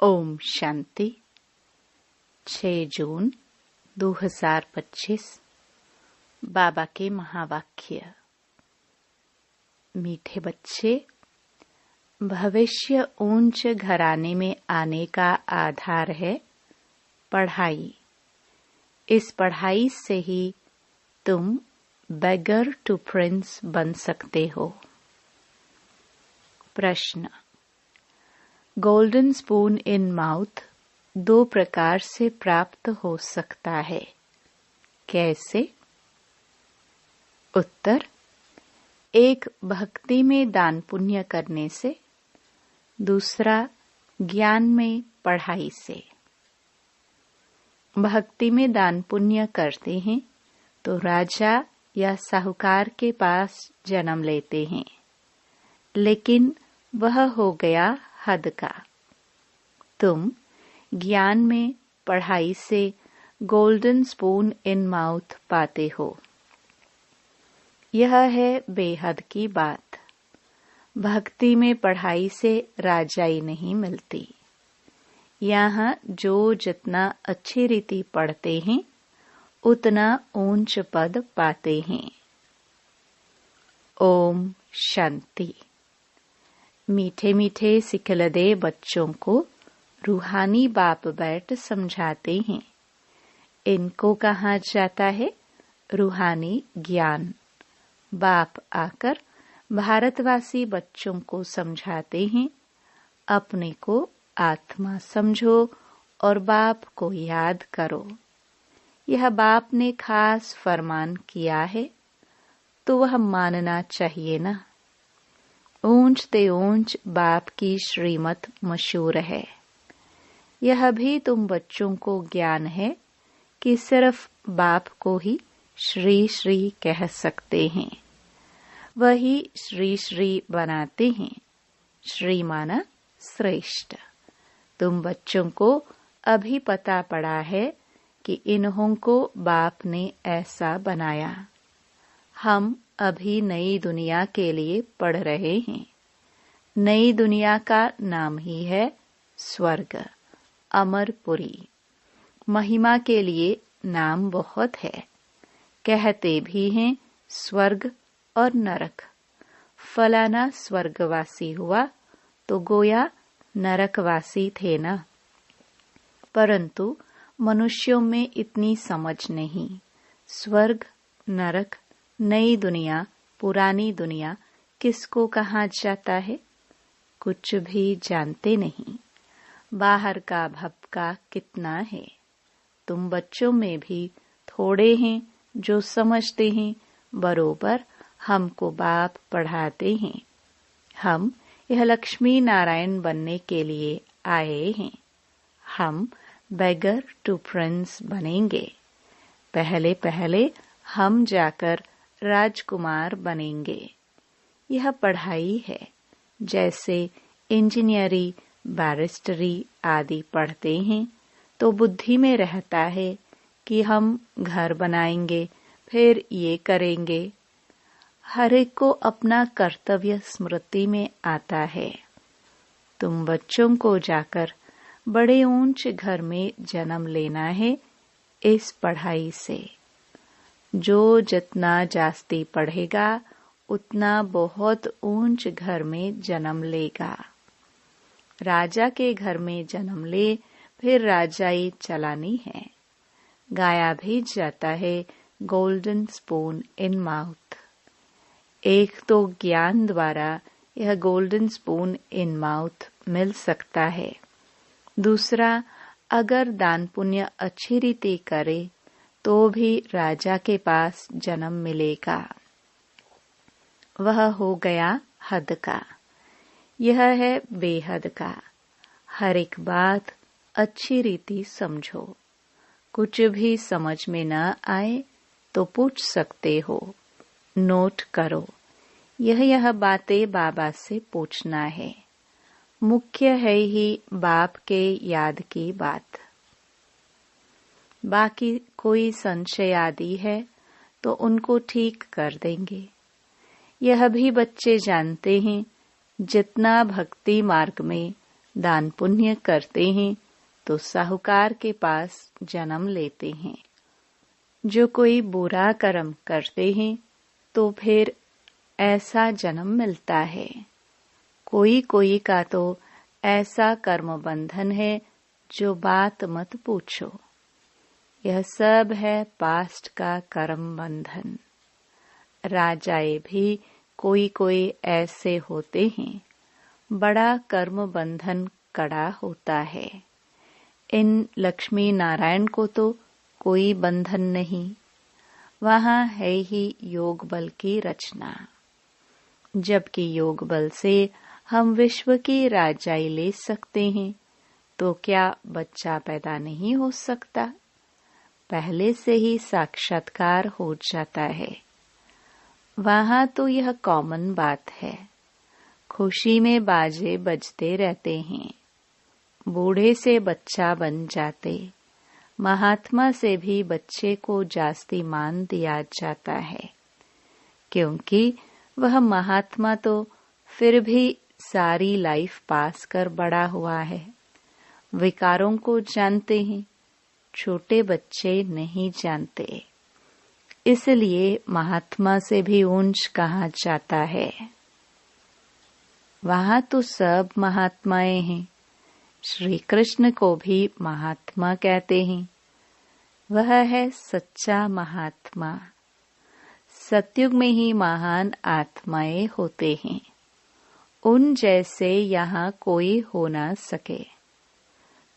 ओम शांति। 6 जून 2025 बाबा के महावाक्य। मीठे बच्चे, भविष्य ऊंच घराने में आने का आधार है पढ़ाई। इस पढ़ाई से ही तुम बेगर टू प्रिंस बन सकते हो। प्रश्न। गोल्डन स्पून इन माउथ 2 प्रकार से प्राप्त हो सकता है, कैसे? उत्तर। एक भक्ति में दान पुण्य करने से, दूसरा ज्ञान में पढ़ाई से। भक्ति में दान पुण्य करते हैं तो राजा या साहूकार के पास जन्म लेते हैं, लेकिन वह हो गया हद का। तुम ज्ञान में पढ़ाई से गोल्डन स्पून इन माउथ पाते हो। यह है बेहद की बात। भक्ति में पढ़ाई से राजाई नहीं मिलती। यहाँ जो जितना अच्छी रीति पढ़ते हैं उतना ऊंच पद पाते हैं। ओम शांति। मीठे मीठे सिखलदे बच्चों को रूहानी बाप बैठ समझाते हैं। इनको कहा जाता है रूहानी ज्ञान। बाप आकर भारतवासी बच्चों को समझाते हैं, अपने को आत्मा समझो और बाप को याद करो। यह बाप ने खास फरमान किया है तो वह मानना चाहिए ना। ऊंच ते ऊंच बाप की श्रीमत मशहूर है। यह भी तुम बच्चों को ज्ञान है कि सिर्फ बाप को ही श्री श्री कह सकते हैं। वही श्री श्री बनाते हैं। श्री माना श्रेष्ठ। तुम बच्चों को अभी पता पड़ा है कि इन्हों को बाप ने ऐसा बनाया। हम अभी नई दुनिया के लिए पढ़ रहे हैं। नई दुनिया का नाम ही है स्वर्ग, अमरपुरी। महिमा के लिए नाम बहुत है। कहते भी हैं स्वर्ग और नरक। फलाना स्वर्गवासी हुआ तो गोया नरकवासी थे ना। परंतु मनुष्यों में इतनी समझ नहीं। स्वर्ग, नरक, नई दुनिया, पुरानी दुनिया किसको कहा जाता है? कुछ भी जानते नहीं। बाहर का भपका कितना है। तुम बच्चों में भी थोड़े हैं जो समझते हैं। बरोबर हमको बाप पढ़ाते हैं। हम यह लक्ष्मी नारायण बनने के लिए आए हैं। हम बेगर टू प्रिंस बनेंगे। पहले पहले हम जाकर राजकुमार बनेंगे। यह पढ़ाई है। जैसे इंजीनियरी, बैरिस्टरी आदि पढ़ते हैं तो बुद्धि में रहता है कि हम घर बनाएंगे, फिर ये करेंगे। हर एक को अपना कर्तव्य स्मृति में आता है। तुम बच्चों को जाकर बड़े ऊंच घर में जन्म लेना है इस पढ़ाई से। जो जितना जास्ती पढ़ेगा उतना बहुत ऊंच घर में जन्म लेगा। राजा के घर में जन्म ले, फिर राजाई चलानी है। गाया भी जाता है गोल्डन स्पून इन माउथ। एक तो ज्ञान द्वारा यह गोल्डन स्पून इन माउथ मिल सकता है। दूसरा, अगर दान पुण्य अच्छी रीति करे तो भी राजा के पास जन्म मिलेगा। वह हो गया हद का। यह है बेहद का। हर एक बात अच्छी रीति समझो। कुछ भी समझ में न आए तो पूछ सकते हो। नोट करो। यह बातें बाबा से पूछना है। मुख्य है ही बाप के याद की बात। बाकी कोई संशय आदि है तो उनको ठीक कर देंगे। यह भी बच्चे जानते हैं जितना भक्ति मार्ग में दान पुण्य करते हैं तो साहूकार के पास जन्म लेते हैं। जो कोई बुरा कर्म करते हैं तो फिर ऐसा जन्म मिलता है। कोई कोई का तो ऐसा कर्म बंधन है जो बात मत पूछो। यह सब है पास्ट का कर्म बंधन। राजाए भी कोई कोई ऐसे होते हैं, बड़ा कर्म बंधन कड़ा होता है। इन लक्ष्मी नारायण को तो कोई बंधन नहीं, वहाँ है ही योग बल की रचना। जबकि योग बल से हम विश्व की राजाई ले सकते हैं, तो क्या बच्चा पैदा नहीं हो सकता? पहले से ही साक्षात्कार हो जाता है। वहाँ तो यह कॉमन बात है। खुशी में बाजे बजते रहते हैं। बूढ़े से बच्चा बन जाते। महात्मा से भी बच्चे को जास्ती मान दिया जाता है, क्योंकि वह महात्मा तो फिर भी सारी लाइफ पास कर बड़ा हुआ है। विकारों को जानते हैं, छोटे बच्चे नहीं जानते। इसलिए महात्मा से भी ऊंच कहा जाता है। वहाँ तो सब महात्माएं हैं। श्री कृष्ण को भी महात्मा कहते हैं। वह है सच्चा महात्मा। सतयुग में ही महान आत्माएं होते हैं। उन जैसे यहाँ कोई हो ना सके।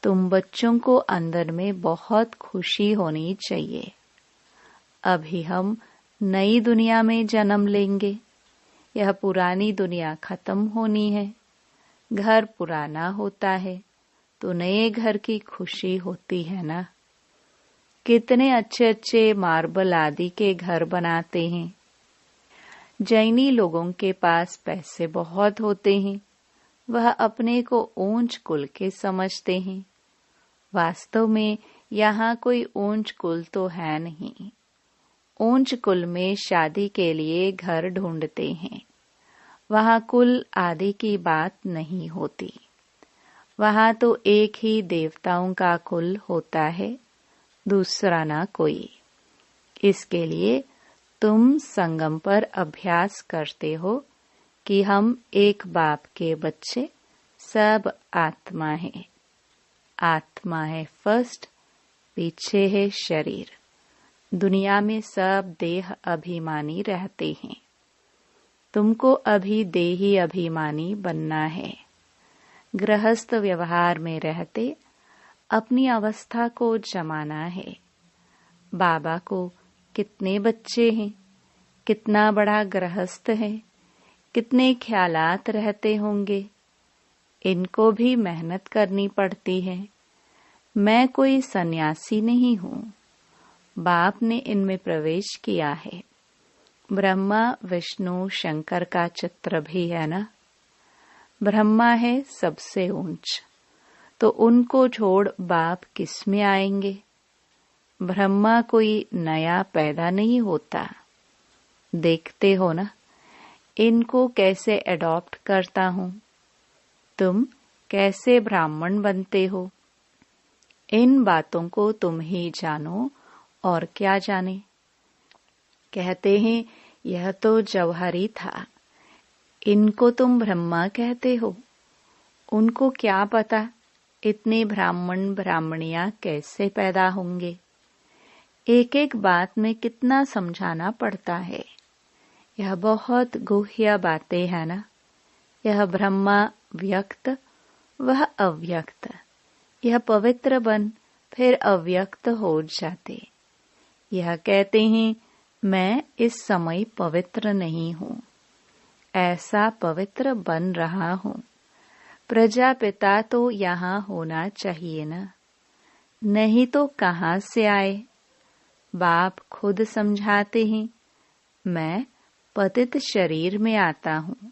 तुम बच्चों को अंदर में बहुत खुशी होनी चाहिए। अभी हम नई दुनिया में जन्म लेंगे। यह पुरानी दुनिया खत्म होनी है। घर पुराना होता है तो नए घर की खुशी होती है ना। कितने अच्छे अच्छे मार्बल आदि के घर बनाते हैं। जैनी लोगों के पास पैसे बहुत होते हैं। वह अपने को ऊंच कुल के समझते हैं। वास्तव में यहाँ कोई ऊंच कुल तो है नहीं। ऊंच कुल में शादी के लिए घर ढूंढते हैं। वहाँ कुल आदि की बात नहीं होती। वहाँ तो एक ही देवताओं का कुल होता है, दूसरा ना कोई। इसके लिए तुम संगम पर अभ्यास करते हो कि हम एक बाप के बच्चे, सब आत्मा है। आत्मा है फर्स्ट, पीछे है शरीर। दुनिया में सब देह अभिमानी रहते हैं। तुमको अभी देही अभिमानी बनना है। गृहस्थ व्यवहार में रहते अपनी अवस्था को जमाना है। बाबा को कितने बच्चे हैं, कितना बड़ा गृहस्थ है, कितने ख्यालात रहते होंगे। इनको भी मेहनत करनी पड़ती है। मैं कोई सन्यासी नहीं हूँ। बाप ने इनमें प्रवेश किया है। ब्रह्मा विष्णु शंकर का चित्र भी है ना। ब्रह्मा है सबसे ऊंच, तो उनको छोड़ बाप किस में आएंगे। ब्रह्मा कोई नया पैदा नहीं होता। देखते हो ना इनको कैसे अडॉप्ट करता हूँ। तुम कैसे ब्राह्मण बनते हो, इन बातों को तुम ही जानो और क्या जाने। कहते हैं यह तो जौहरी था, इनको तुम ब्रह्मा कहते हो। उनको क्या पता इतने ब्राह्मण ब्राह्मणियां कैसे पैदा होंगे। एक एक बात में कितना समझाना पड़ता है। यह बहुत गुह्य बातें है ना। यह ब्रह्मा व्यक्त, वह अव्यक्त। यह पवित्र बन फिर अव्यक्त हो जाते। यह कहते हैं मैं इस समय पवित्र नहीं हूँ, ऐसा पवित्र बन रहा हूँ। प्रजापिता तो यहाँ होना चाहिए ना, नहीं तो कहाँ से आए। बाप खुद समझाते हैं मैं पतित शरीर में आता हूँ।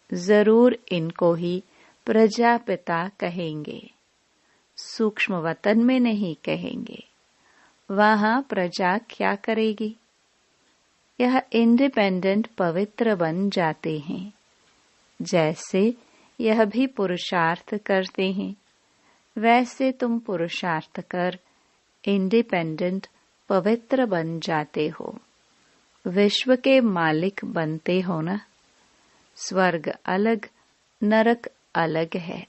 जरूर इनको ही प्रजापिता कहेंगे, सूक्ष्म वतन में नहीं कहेंगे। वहाँ प्रजा क्या करेगी। यह इंडिपेंडेंट पवित्र बन जाते हैं। जैसे यह भी पुरुषार्थ करते हैं। वैसे तुम पुरुषार्थ कर इंडिपेंडेंट पवित्र बन जाते हो, विश्व के मालिक बनते हो ना। स्वर्ग अलग, नरक अलग है।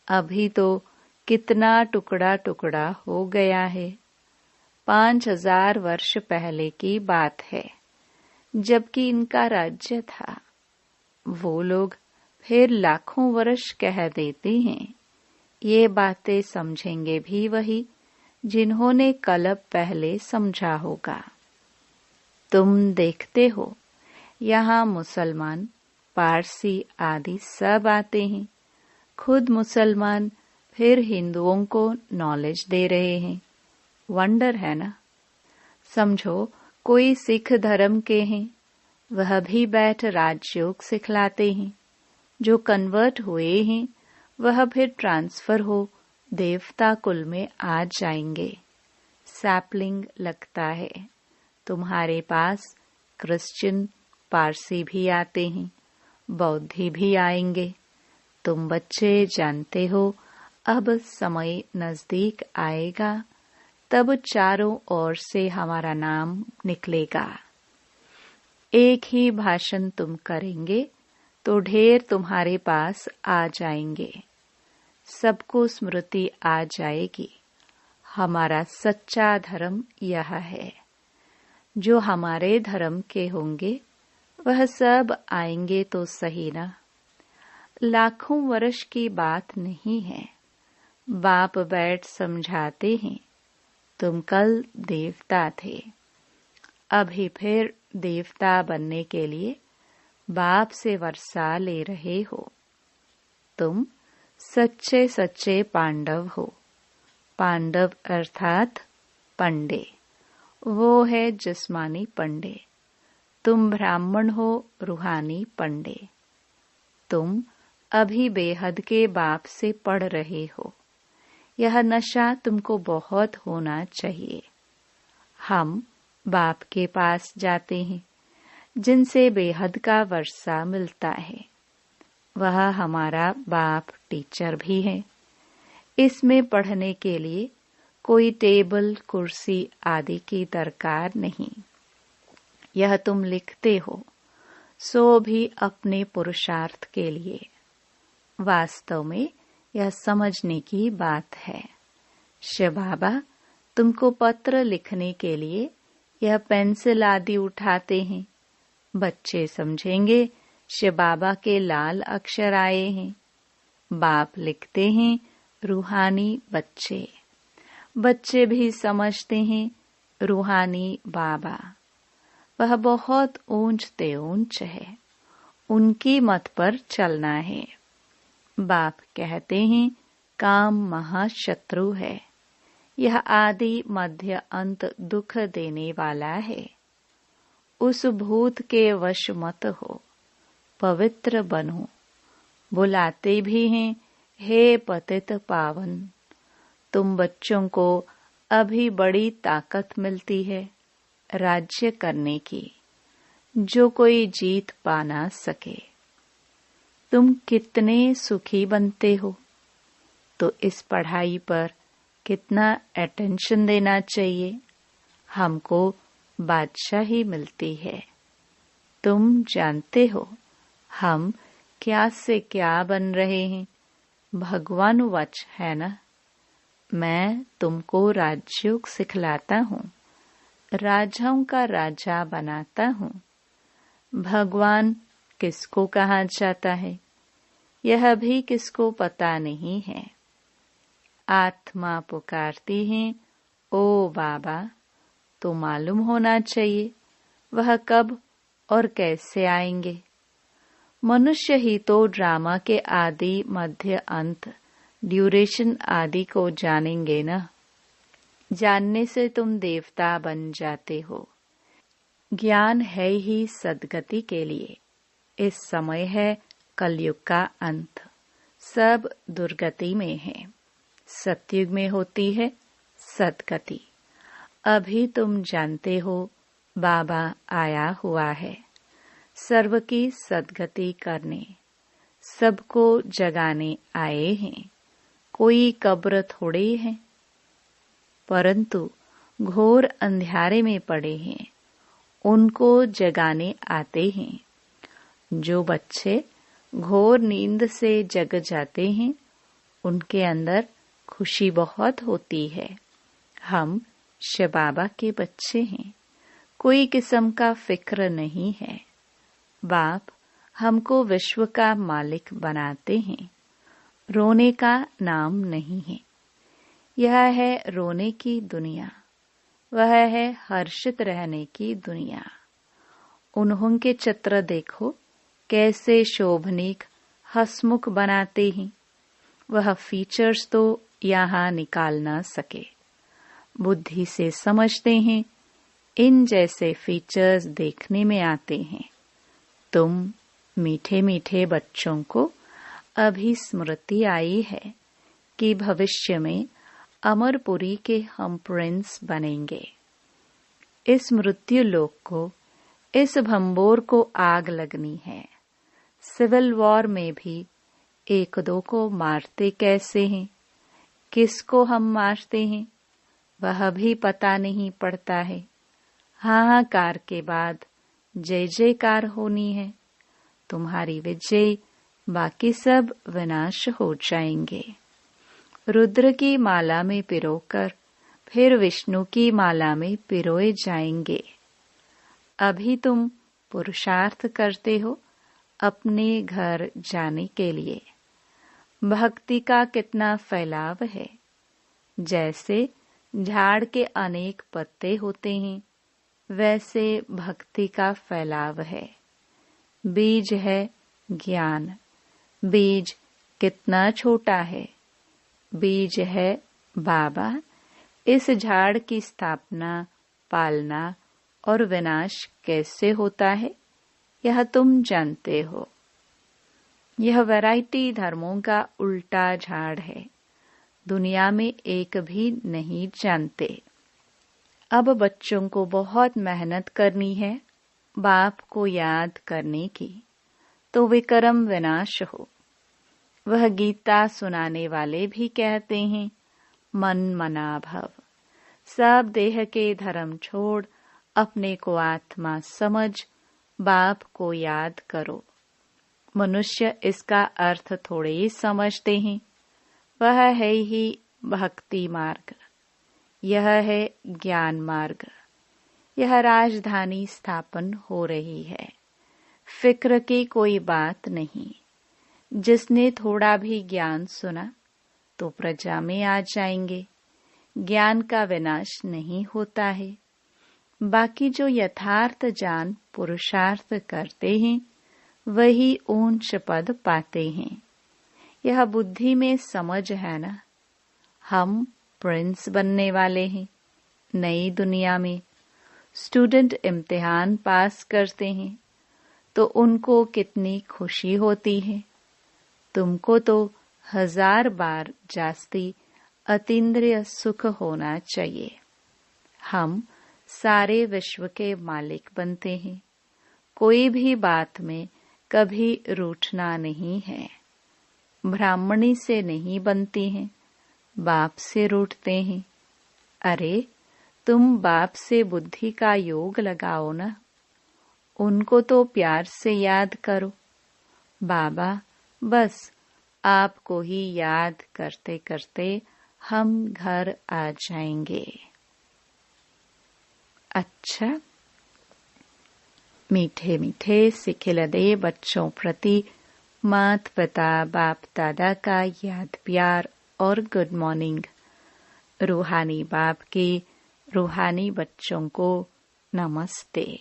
अभी तो कितना टुकड़ा टुकड़ा हो गया है। 5000 वर्ष पहले की बात है, जबकि इनका राज्य था। वो लोग फिर लाखों वर्ष कह देते हैं। ये बातें समझेंगे भी वही जिन्होंने कल्प पहले समझा होगा। तुम देखते हो यहाँ मुसलमान, पारसी आदि सब आते हैं। खुद मुसलमान फिर हिंदुओं को नॉलेज दे रहे हैं। वंडर है ना। समझो कोई सिख धर्म के हैं, वह भी बैठ राजयोग सिखलाते हैं। जो कन्वर्ट हुए हैं वह फिर ट्रांसफर हो देवता कुल में आ जाएंगे। सैपलिंग लगता है। तुम्हारे पास क्रिश्चियन, पारसी भी आते हैं, बौद्धि भी आएंगे। तुम बच्चे जानते हो अब समय नजदीक आएगा, तब चारों ओर से हमारा नाम निकलेगा। एक ही भाषण तुम करेंगे तो ढेर तुम्हारे पास आ जाएंगे। सबको स्मृति आ जाएगी, हमारा सच्चा धर्म यह है। जो हमारे धर्म के होंगे वह सब आएंगे तो सही ना। लाखों वर्ष की बात नहीं है। बाप बैठ समझाते हैं, तुम कल देवता थे, अभी फिर देवता बनने के लिए बाप से वर्षा ले रहे हो। तुम सच्चे सच्चे पांडव हो। पांडव अर्थात पंडे, वो है जिस्मानी पंडे। तुम ब्राह्मण हो, रूहानी पंडे। तुम अभी बेहद के बाप से पढ़ रहे हो। यह नशा तुमको बहुत होना चाहिए। हम बाप के पास जाते हैं, जिनसे बेहद का वर्षा मिलता है। वह हमारा बाप टीचर भी है। इसमें पढ़ने के लिए कोई टेबल, कुर्सी आदि की दरकार नहीं। यह तुम लिखते हो, सो भी अपने पुरुषार्थ के लिए। वास्तव में यह समझने की बात है। शिव बाबा तुमको पत्र लिखने के लिए यह पेंसिल आदि उठाते हैं। बच्चे समझेंगे शिव बाबा के लाल अक्षर आए हैं। बाप लिखते हैं रूहानी बच्चे। बच्चे भी समझते हैं रूहानी बाबा। वह बहुत ऊंचते ऊंच है, उनकी मत पर चलना है। बाप कहते हैं काम महाशत्रु है। यह आदि मध्य अंत दुख देने वाला है। उस भूत के वश मत हो, पवित्र बनो। बुलाते भी हैं, हे पतित पावन। तुम बच्चों को अभी बड़ी ताकत मिलती है राज्य करने की, जो कोई जीत पा ना सके। तुम कितने सुखी बनते हो, तो इस पढ़ाई पर कितना अटेंशन देना चाहिए। हमको बादशाही मिलती है। तुम जानते हो हम क्या से क्या बन रहे हैं। भगवान वच है ना। मैं तुमको राजयोग सिखलाता हूँ, राजाओं का राजा बनाता हूँ। भगवान किसको कहा जाता है, यह भी किसको पता नहीं है। आत्मा पुकारती है, ओ बाबा। तो मालूम होना चाहिए वह कब और कैसे आएंगे। मनुष्य ही तो ड्रामा के आदि मध्य अंत ड्यूरेशन आदि को जानेंगे ना। जानने से तुम देवता बन जाते हो। ज्ञान है ही सद्गति के लिए। इस समय है कलयुग का अंत। सब दुर्गति में है। सतयुग में होती है सद्गति। अभी तुम जानते हो बाबा आया हुआ है सर्व की सद्गति करने। सबको जगाने आए हैं, कोई कब्र थोड़े है, परंतु घोर अंधेरे में पड़े हैं, उनको जगाने आते हैं। जो बच्चे घोर नींद से जग जाते हैं, उनके अंदर खुशी बहुत होती है। हम शिव बाबा के बच्चे हैं, कोई किस्म का फिक्र नहीं है। बाप हमको विश्व का मालिक बनाते हैं, रोने का नाम नहीं है। यह है रोने की दुनिया, वह है हर्षित रहने की दुनिया। उन्हों के चित्र देखो कैसे शोभनीक हसमुख बनाते हैं, वह फीचर्स तो यहाँ निकाल ना सके। बुद्धि से समझते हैं, इन जैसे फीचर्स देखने में आते हैं। तुम मीठे मीठे बच्चों को अभी स्मृति आई है कि भविष्य में अमरपुरी के हम प्रिंस बनेंगे। इस मृत्यु लोक को, इस भंबोर को आग लगनी है। सिविल वॉर में भी एक दो को मारते कैसे हैं, किसको हम मारते हैं, वह भी पता नहीं पड़ता है। हाहाकार के बाद जय जयकार होनी है। तुम्हारी विजय, बाकी सब विनाश हो जाएंगे। रुद्र की माला में पिरोकर फिर विष्णु की माला में पिरोए जाएंगे। अभी तुम पुरुषार्थ करते हो अपने घर जाने के लिए। भक्ति का कितना फैलाव है। जैसे झाड़ के अनेक पत्ते होते हैं, वैसे भक्ति का फैलाव है। बीज है ज्ञान। बीज कितना छोटा है। बीज है बाबा। इस झाड़ की स्थापना, पालना और विनाश कैसे होता है, यह तुम जानते हो। यह वैरायटी धर्मों का उल्टा झाड़ है, दुनिया में एक भी नहीं जानते। अब बच्चों को बहुत मेहनत करनी है बाप को याद करने की, तो विक्रम विनाश हो। वह गीता सुनाने वाले भी कहते हैं, मन मना भव। सब देह के धर्म छोड़ अपने को आत्मा समझ बाप को याद करो। मनुष्य इसका अर्थ थोड़े ही समझते हैं। वह है ही भक्ति मार्ग, यह है ज्ञान मार्ग। यह राजधानी स्थापन हो रही है। फिक्र की कोई बात नहीं। जिसने थोड़ा भी ज्ञान सुना तो प्रजा में आ जाएंगे। ज्ञान का विनाश नहीं होता है। बाकी जो यथार्थ जान पुरुषार्थ करते हैं, वही ऊंच पद पाते हैं। यह बुद्धि में समझ है ना। हम प्रिंस बनने वाले हैं नई दुनिया में। स्टूडेंट इम्तिहान पास करते हैं तो उनको कितनी खुशी होती है। तुमको तो 1000 बार जास्ती अतीन्द्रिय सुख होना चाहिए। हम सारे विश्व के मालिक बनते हैं। कोई भी बात में कभी रूठना नहीं है। ब्राह्मणी से नहीं बनती हैं, बाप से रूठते हैं। अरे तुम बाप से बुद्धि का योग लगाओ ना। उनको तो प्यार से याद करो। बाबा बस आपको ही याद करते करते हम घर आ जाएंगे। अच्छा, मीठे मीठे सिखिलदे बच्चों प्रति मात पिता बाप दादा का याद प्यार और गुड मॉर्निंग। रूहानी बाप के रूहानी बच्चों को नमस्ते।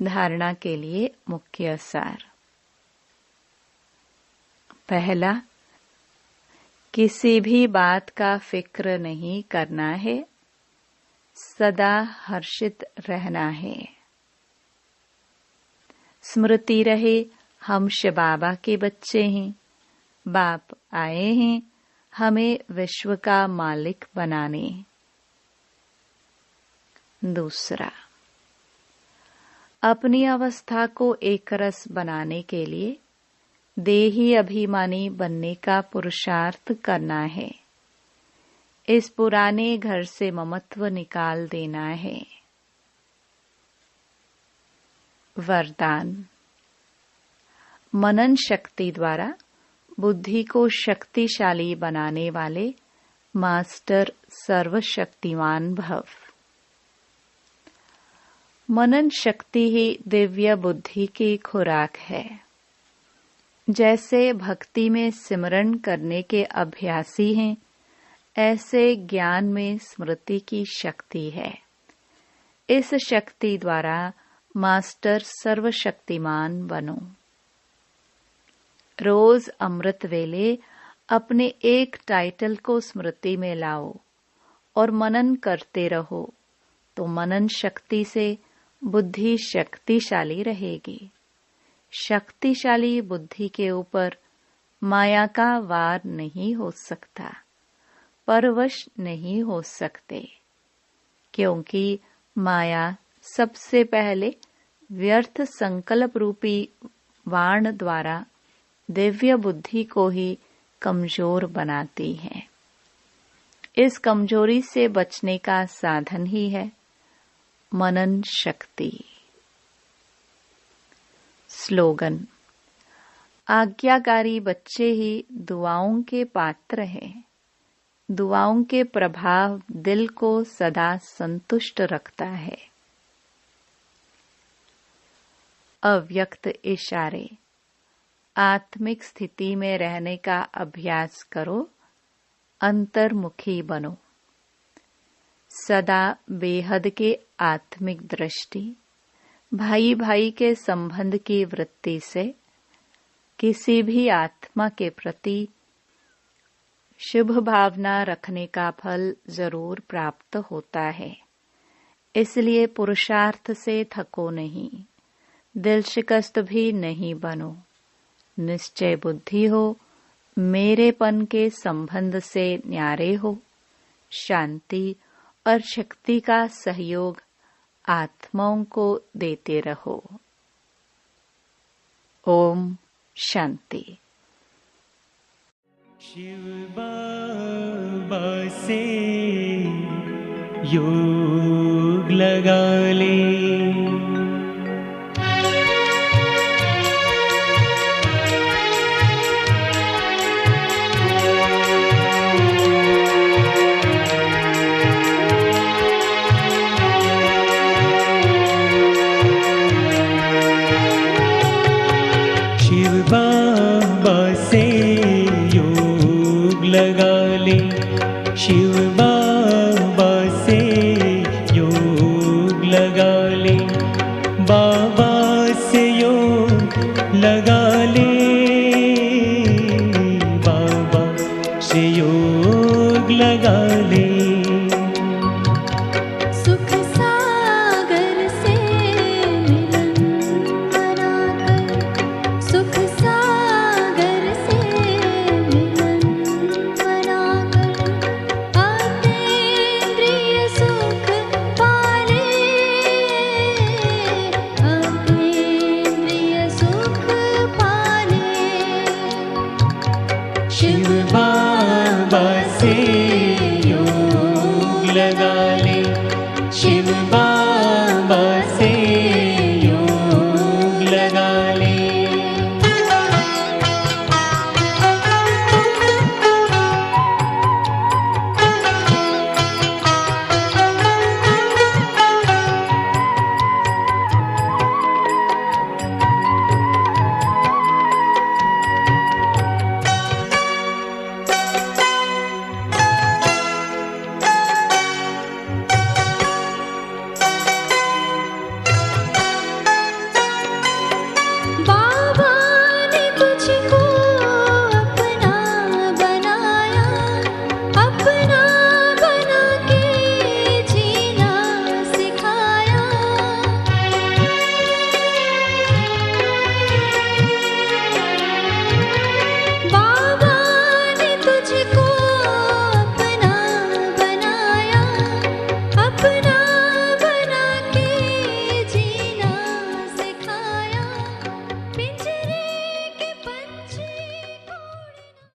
धारणा के लिए मुख्य सार। पहला, किसी भी बात का फिक्र नहीं करना है, सदा हर्षित रहना है। स्मृति रहे हम शिव बाबा के बच्चे हैं। बाप आए हैं हमें विश्व का मालिक बनाने। दूसरा, अपनी अवस्था को एकरस बनाने के लिए देही अभिमानी बनने का पुरुषार्थ करना है। इस पुराने घर से ममत्व निकाल देना है। वरदान। मनन शक्ति द्वारा बुद्धि को शक्तिशाली बनाने वाले मास्टर सर्वशक्तिमान भव। मनन शक्ति ही दिव्य बुद्धि की खुराक है। जैसे भक्ति में सिमरण करने के अभ्यासी हैं, ऐसे ज्ञान में स्मृति की शक्ति है। इस शक्ति द्वारा मास्टर सर्वशक्तिमान बनो। रोज अमृत वेले अपने एक टाइटल को स्मृति में लाओ और मनन करते रहो, तो मनन शक्ति से बुद्धि शक्तिशाली रहेगी। शक्तिशाली बुद्धि के ऊपर माया का वार नहीं हो सकता, परवश नहीं हो सकते, क्योंकि माया सबसे पहले व्यर्थ संकल्प रूपी वाण द्वारा दिव्य बुद्धि को ही कमजोर बनाती है। इस कमजोरी से बचने का साधन ही है मनन शक्ति। स्लोगन। आज्ञाकारी बच्चे ही दुआओं के पात्र हैं। दुआओं के प्रभाव दिल को सदा संतुष्ट रखता है। अव्यक्त इशारे। आत्मिक स्थिति में रहने का अभ्यास करो, अंतर्मुखी बनो। सदा बेहद के आत्मिक दृष्टि, भाई भाई के संबंध की वृत्ति से किसी भी आत्मा के प्रति शुभ भावना रखने का फल जरूर प्राप्त होता है। इसलिए पुरुषार्थ से थको नहीं, दिल शिकस्त भी नहीं बनो। निश्चय बुद्धि हो, मेरेपन के संबंध से न्यारे हो। शांति और शक्ति का सहयोग आत्माओं को देते रहो। ओम शांति। शिव बाबा से योग लगा ले, शिव बाबा से योग लगा ले, बाबा से योग लगा ले, बाबा से योग लगा ले। सुख सागर से मिलन बनाकर, सुख सागर से मिलन बनाकर, अतीन्द्रिय सुख पाले, अतीन्द्रिय सुख पाले। शिव बाबा से